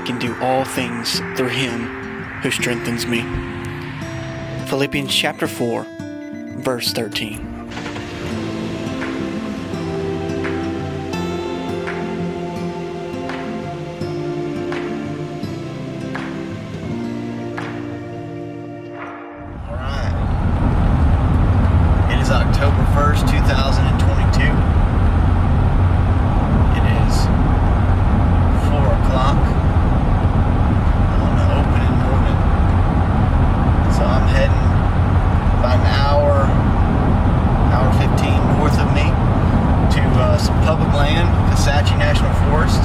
can do all things through Him who strengthens me. Philippians chapter 4, verse 13. October 1st, 2022. It is 4 o'clock on the opening morning. So I'm heading about an hour 15 north of me to some public land, Comanche National Forest.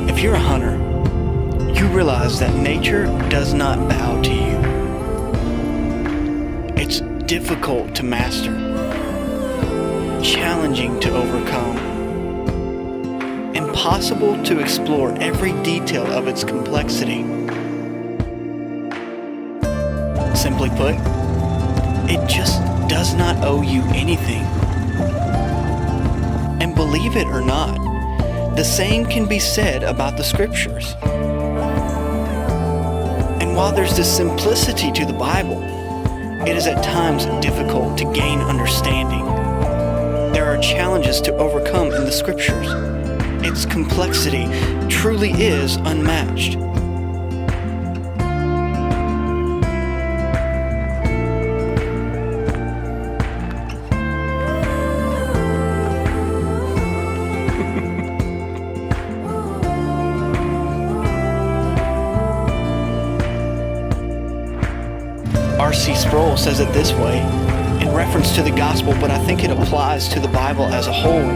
If you're a hunter, you realize that nature does not bow to you. It's difficult to master, challenging to overcome, impossible to explore every detail of its complexity. Simply put, it just does not owe you anything. And believe it or not, the same can be said about the Scriptures. And while there's this simplicity to the Bible, it is at times difficult to gain understanding. There are challenges to overcome in the Scriptures. Its complexity truly is unmatched. R.C. Sproul says it this way, in reference to the gospel, but I think it applies to the Bible as a whole.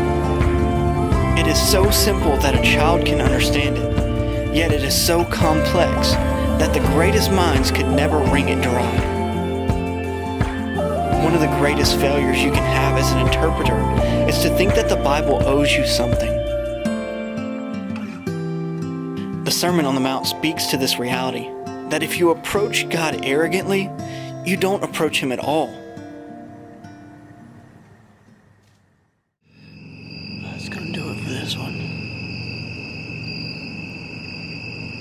It is so simple that a child can understand it, yet it is so complex that the greatest minds could never wring it dry. One of the greatest failures you can have as an interpreter is to think that the Bible owes you something. The Sermon on the Mount speaks to this reality, that if you approach God arrogantly, you don't approach Him at all. That's gonna do it for this one.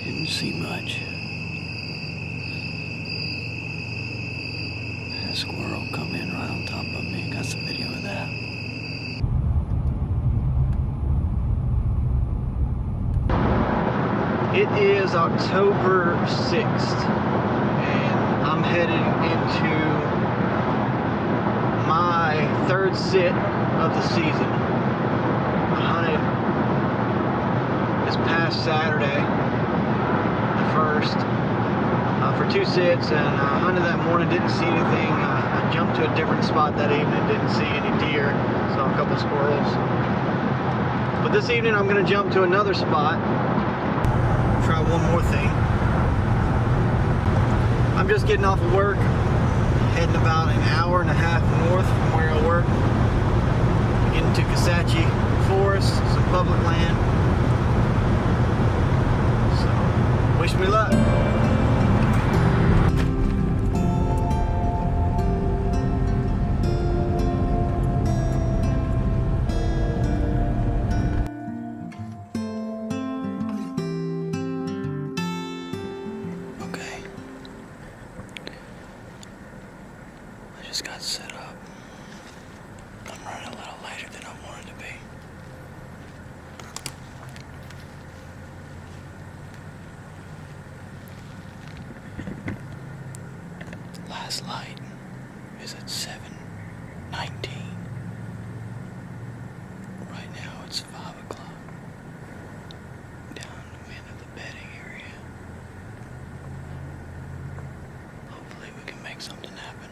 Didn't see much. Had a squirrel come in right on top of me. Got some video of that. It is October 6th, and I'm headed into my third sit of the season. I hunted this past Saturday, the first, for 2 sits, and I hunted that morning, didn't see anything. I jumped to a different spot that evening, didn't see any deer, saw a couple squirrels. But this evening I'm going to jump to another spot. Try one more thing. I'm just getting off of work, heading about an hour and a half north from where I work, getting to Comanche Forest, some public land. So, wish me luck. Just got set up. I'm running a little later than I wanted to be. Last light is at 7:19. Right now it's 5 o'clock. Down the end of the bedding area. Hopefully we can make something happen.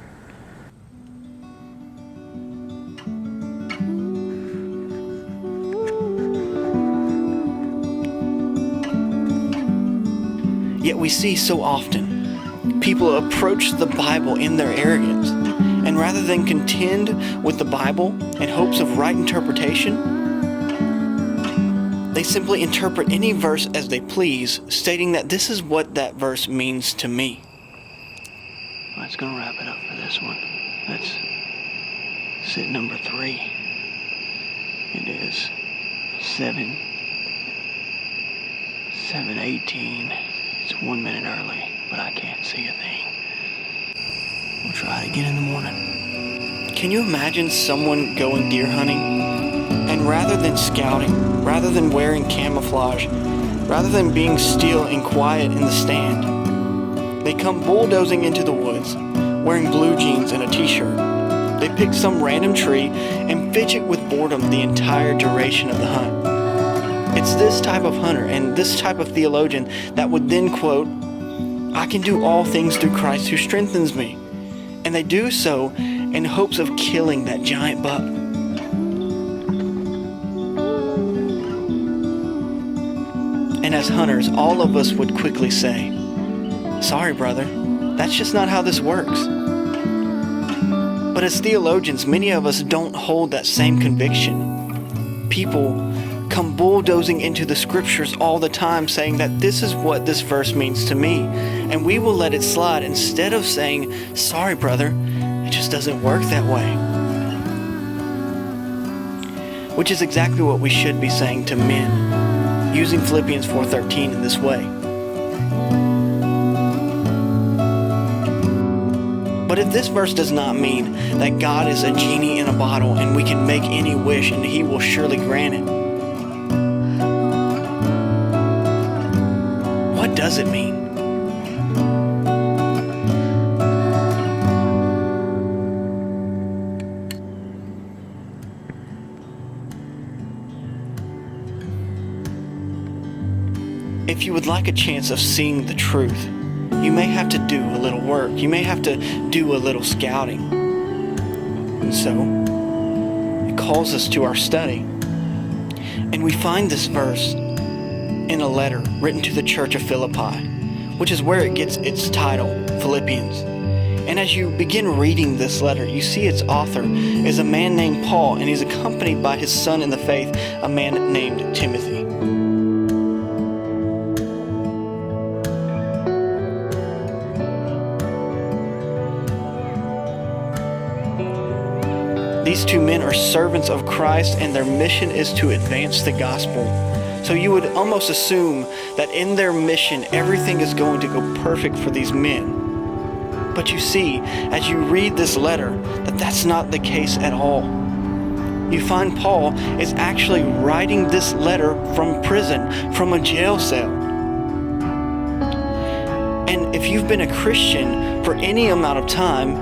Yet we see so often people approach the Bible in their arrogance, and rather than contend with the Bible in hopes of right interpretation, they simply interpret any verse as they please, stating that this is what that verse means to me. That's going to wrap it up for this one. That's sit number 3. It is 7:19 7:18. It's 1 minute early, but I can't see a thing. We'll try it again in the morning. Can you imagine someone going deer hunting, and rather than scouting, rather than wearing camouflage, rather than being still and quiet in the stand, they come bulldozing into the woods, wearing blue jeans and a t-shirt. They pick some random tree and fidget with boredom the entire duration of the hunt. It's this type of hunter and this type of theologian that would then quote, "I can do all things through Christ who strengthens me." And they do so in hopes of killing that giant buck. And as hunters, all of us would quickly say, "Sorry, brother, that's just not how this works." But as theologians, many of us don't hold that same conviction. People come bulldozing into the scriptures all the time saying that this is what this verse means to me, and we will let it slide instead of saying, "Sorry, brother, it just doesn't work that way." Which is exactly what we should be saying to men, using Philippians 4:13 in this way. But if this verse does not mean that God is a genie in a bottle and we can make any wish and He will surely grant it, what does it mean? If you would like a chance of seeing the truth, you may have to do a little work. You may have to do a little scouting. And so, it calls us to our study. And we find this verse in a letter written to the church of Philippi, which is where it gets its title, Philippians. And as you begin reading this letter, you see its author is a man named Paul, and he's accompanied by his son in the faith, a man named Timothy. These two men are servants of Christ, and their mission is to advance the gospel. So you would almost assume that in their mission, everything is going to go perfect for these men. But you see, as you read this letter, that that's not the case at all. You find Paul is actually writing this letter from prison, from a jail cell. And if you've been a Christian for any amount of time,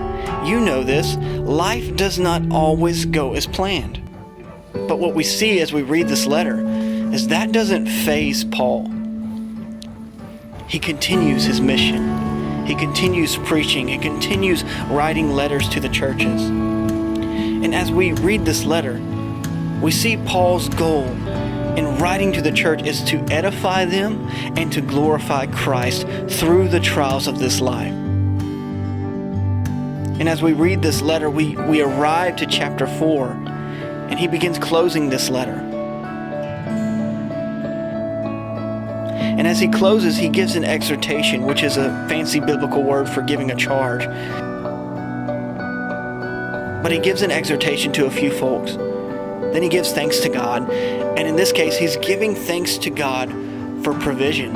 you know this, life does not always go as planned. But what we see as we read this letter is that doesn't faze Paul. He continues his mission. He continues preaching. He continues writing letters to the churches. And as we read this letter, we see Paul's goal in writing to the church is to edify them and to glorify Christ through the trials of this life. And as we read this letter, we arrive to chapter 4, and he begins closing this letter. And as he closes, he gives an exhortation, which is a fancy biblical word for giving a charge. But he gives an exhortation to a few folks. Then he gives thanks to God, and in this case, he's giving thanks to God for provision.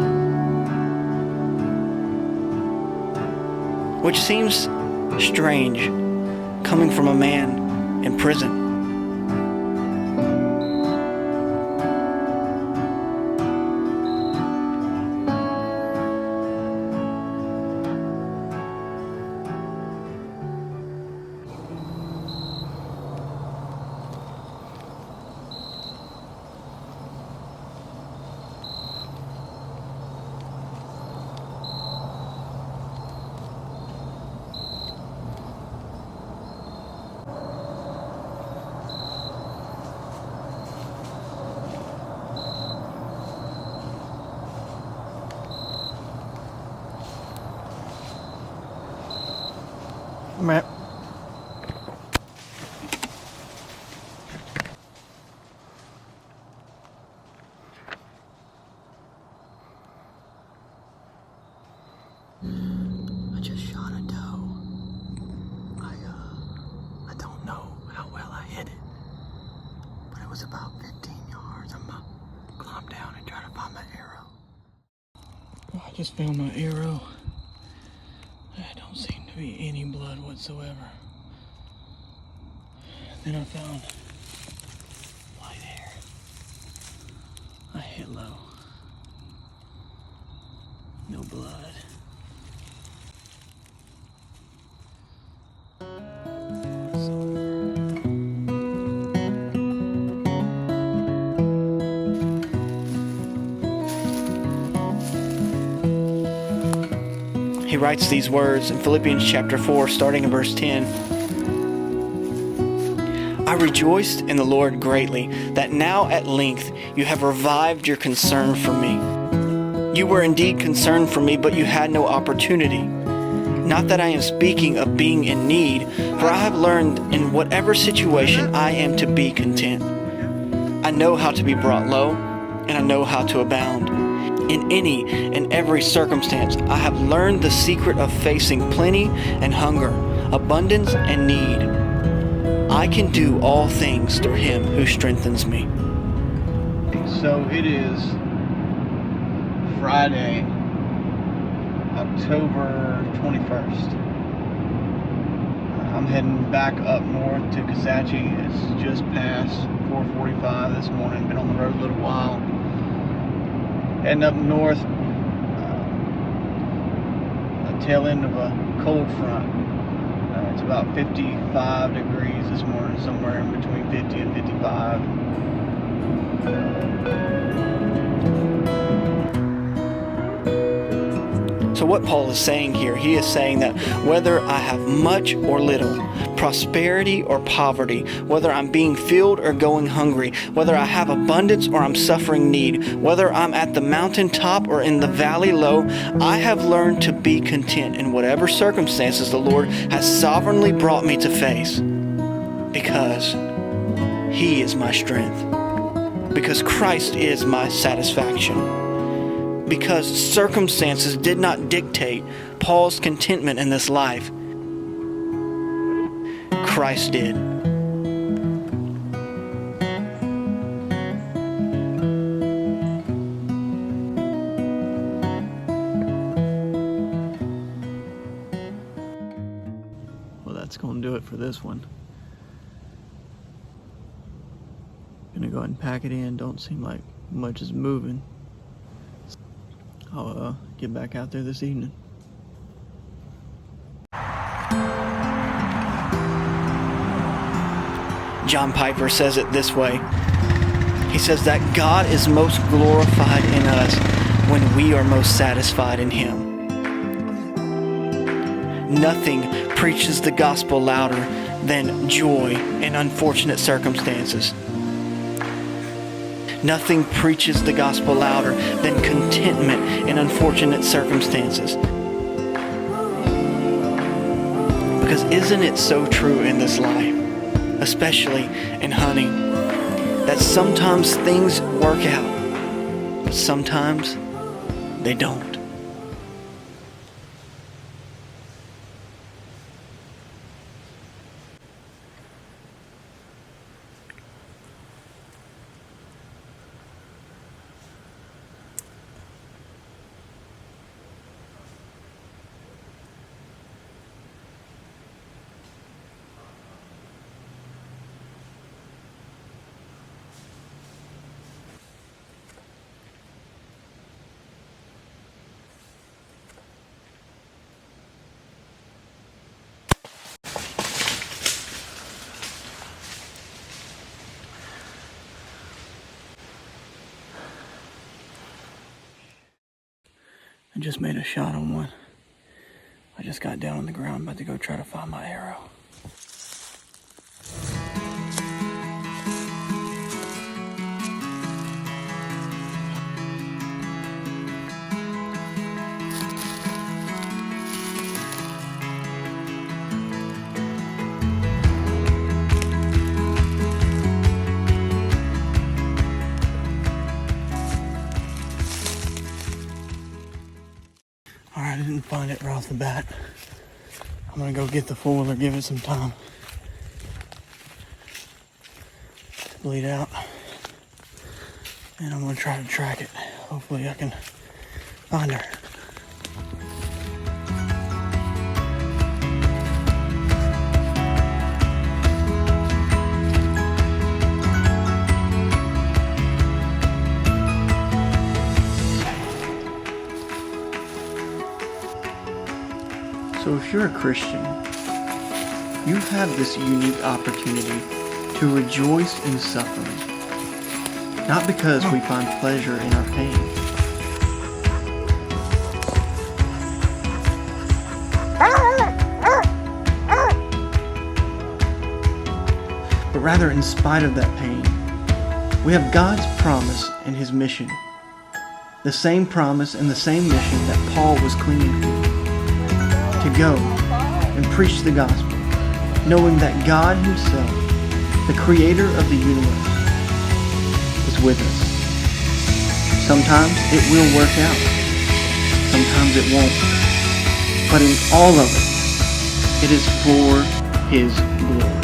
Which seems strange coming from a man in prison. Mẹ I just shot a doe. I don't know how well I hit it, but it was about 15 yards. I'm gonna climb down and try to find my arrow. just found my arrow. There don't seem to be any blood whatsoever. Then I found light hair. I hit low. No blood. He writes these words in Philippians chapter 4, starting in verse 10. I rejoiced in the Lord greatly that now at length you have revived your concern for me. You were indeed concerned for me, but you had no opportunity. Not that I am speaking of being in need, for I have learned in whatever situation I am to be content. I know how to be brought low, and I know how to abound. In any and every circumstance, I have learned the secret of facing plenty and hunger, abundance and need. I can do all things through Him who strengthens me. So it is Friday, October 21st. I'm heading back up north to Kisatchie. It's just past 4:45 this morning. Been on the road a little while. Heading up north, the tail end of a cold front. It's about 55 degrees this morning, somewhere in between 50 and 55. So what Paul is saying here, he is saying that whether I have much or little, prosperity or poverty, whether I'm being filled or going hungry, whether I have abundance or I'm suffering need, whether I'm at the mountaintop or in the valley low, I have learned to be content in whatever circumstances the Lord has sovereignly brought me to face, because He is my strength, because Christ is my satisfaction. Because circumstances did not dictate Paul's contentment in this life. Christ did. Well, that's going to do it for this one. Gonna go ahead and pack it in. Don't seem like much is moving. I'll get back out there this evening. John Piper says it this way. He says that God is most glorified in us when we are most satisfied in Him. Nothing preaches the gospel louder than joy in unfortunate circumstances. Nothing preaches the gospel louder than contentment in unfortunate circumstances. Because isn't it so true in this life, especially in hunting, that sometimes things work out, but sometimes they don't. I just made a shot on one. I just got down on the ground, about to go try to find my arrow. Alright, I didn't find it right off the bat. I'm gonna go get the foiler, give it some time to bleed out. And I'm gonna try to track it. Hopefully I can find her. if you're a Christian, you have this unique opportunity to rejoice in suffering, not because we find pleasure in our pain, but rather in spite of that pain. We have God's promise and His mission. The same promise and the same mission that Paul was clinging to go and preach the gospel, knowing that God Himself, the Creator of the universe, is with us. Sometimes it will work out. Sometimes it won't. But in all of it, it is for His glory.